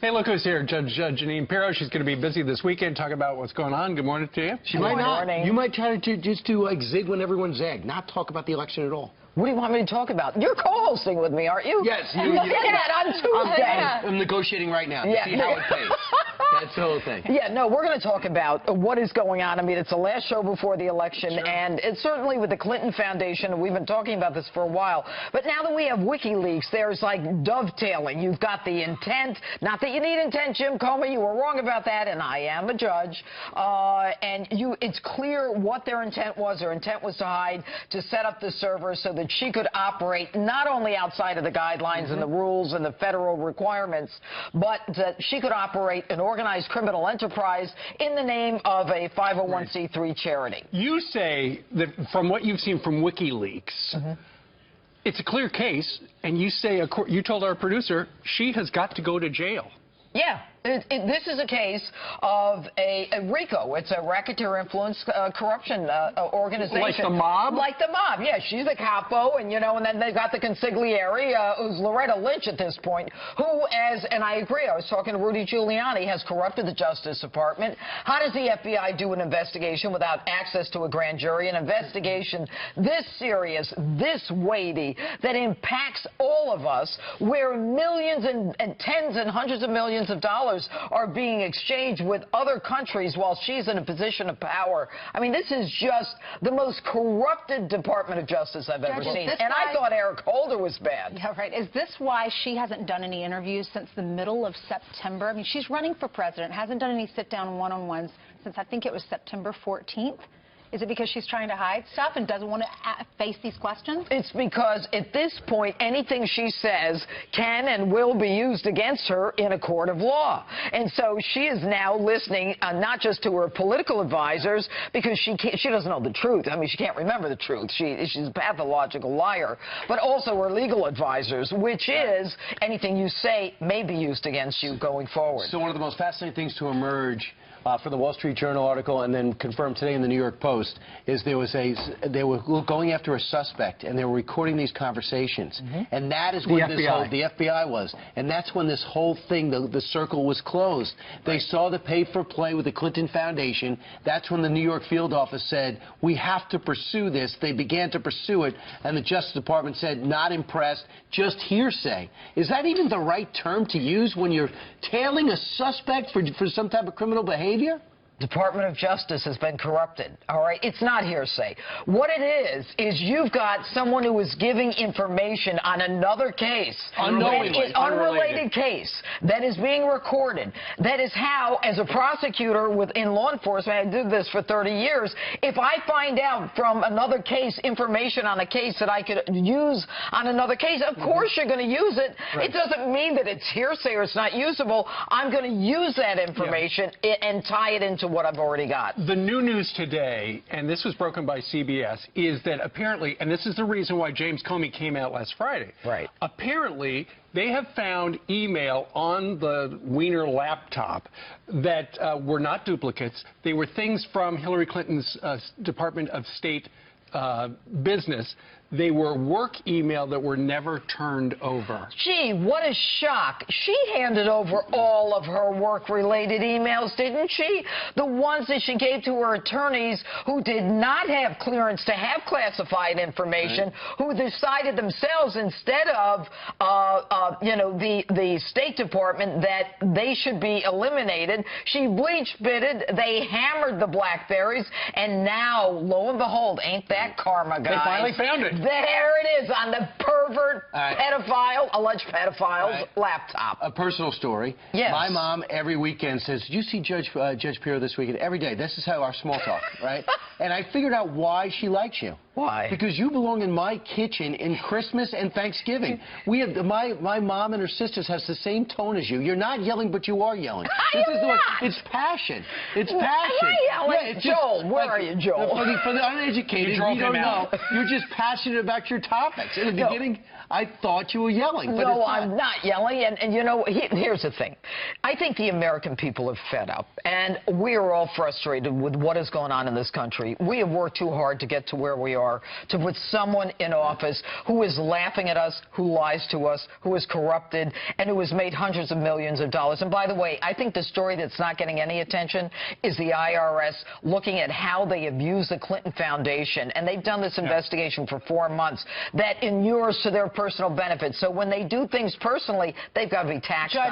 Hey, look who's here, Judge Jeanine Pirro. She's going to be busy this weekend talking about what's going on. Good morning to you. She might not. You might try to just do like zig when everyone's zagged, not talk about the election at all. What do you want me to talk about? You're co-hosting with me, aren't you? Yes. Look at that on Tuesday. I'm negotiating right now to see how it pays. That's the whole thing. Yeah, no, we're going to talk about what is going on. I mean, it's the last show before the election, and it's certainly with the Clinton Foundation. We've been talking about this for a while. But now that we have WikiLeaks, there's like dovetailing. You've got the intent. Not that you need intent, Jim Comey. You were wrong about that, and I am a judge. It's clear what their intent was. Their intent was to hide, to set up the server so that she could operate not only outside of the guidelines and the rules and the federal requirements, but that she could operate an organized criminal enterprise in the name of a 501c3 charity. You say that from what you've seen from WikiLeaks, it's a clear case, and you say, you told our producer, she has got to go to jail. Yeah. This is a case of a RICO. It's a racketeer influence corruption organization. Like the mob? Like the mob, yeah. She's the capo, and, and then they've got the consigliere, who's Loretta Lynch at this point, who, and I agree, I was talking to Rudy Giuliani, has corrupted the Justice Department. How does the FBI do an investigation without access to a grand jury? An investigation this serious, this weighty, that impacts all of us, where millions and tens and hundreds of millions of dollars are being exchanged with other countries while she's in a position of power. I mean, this is just the most corrupted Department of Justice I've ever seen. And I thought Eric Holder was bad. Yeah, right. Is this why she hasn't done any interviews since the middle of September? I mean, she's running for president, hasn't done any sit-down one-on-ones since I think it was September 14th. Is it because she's trying to hide stuff and doesn't want to face these questions? It's because at this point, anything she says can and will be used against her in a court of law. And so she is now listening not just to her political advisors, because she doesn't know the truth. I mean, she can't remember the truth. She's a pathological liar. But also her legal advisors, which is anything you say may be used against you going forward. So one of the most fascinating things to emerge for the Wall Street Journal article, and then confirmed today in the New York Post, is they were going after a suspect, and they were recording these conversations. And that is when the FBI was. And that's when this whole thing, the circle was closed. They saw the pay-for-play with the Clinton Foundation. That's when the New York field office said, we have to pursue this. They began to pursue it, and the Justice Department said, not impressed, just hearsay. Is that even the right term to use when you're tailing a suspect for some type of criminal behavior? Department of Justice has been corrupted, all right? It's not hearsay. What it is you've got someone who is giving information on another case. Unrelated case that is being recorded. That is how, as a prosecutor in law enforcement, I did this for 30 years, if I find out from another case information on a case that I could use on another case, of course you're going to use it. It doesn't mean that it's hearsay or it's not usable. I'm going to use that information and tie it into what I've already got. The new news today, and this was broken by CBS, is that apparently, and this is the reason why James Comey came out last Friday. Right. Apparently, they have found email on the Wiener laptop that were not duplicates. They were things from Hillary Clinton's Department of State business. They were work email that were never turned over. Gee, what a shock. She handed over all of her work-related emails, didn't she? The ones that she gave to her attorneys who did not have clearance to have classified information, who decided themselves instead of, the State Department that they should be eliminated. She bleach-bitted. They hammered the BlackBerries, and now, lo and behold, ain't that karma, guys? They finally found it. There it is on the pervert, alleged pedophile's laptop. A personal story. Yes. My mom every weekend says, "Did you see Judge Pirro this weekend?" Every day. This is how our small talk, right? And I figured out why she likes you. Why? Because you belong in my kitchen in Christmas and Thanksgiving. We have my mom and her sisters has the same tone as you. You're not yelling, but you are yelling. It's passion. It's passion. Am I yelling? Yeah, Joel, where are you, Joel? For the uneducated, we don't know. You're just passionate passionate about your topics. In the beginning, I thought you were yelling. But no, I'm not yelling. And you know, here's the thing. I think the American people are fed up. And we are all frustrated with what is going on in this country. We have worked too hard to get to where we are, to put someone in office who is laughing at us, who lies to us, who is corrupted, and who has made hundreds of millions of dollars. And by the way, I think the story that's not getting any attention is the IRS looking at how they abuse the Clinton Foundation. And they've done this investigation for 4 months that inures to their personal benefit. So when they do things personally, they've got to be taxed on it.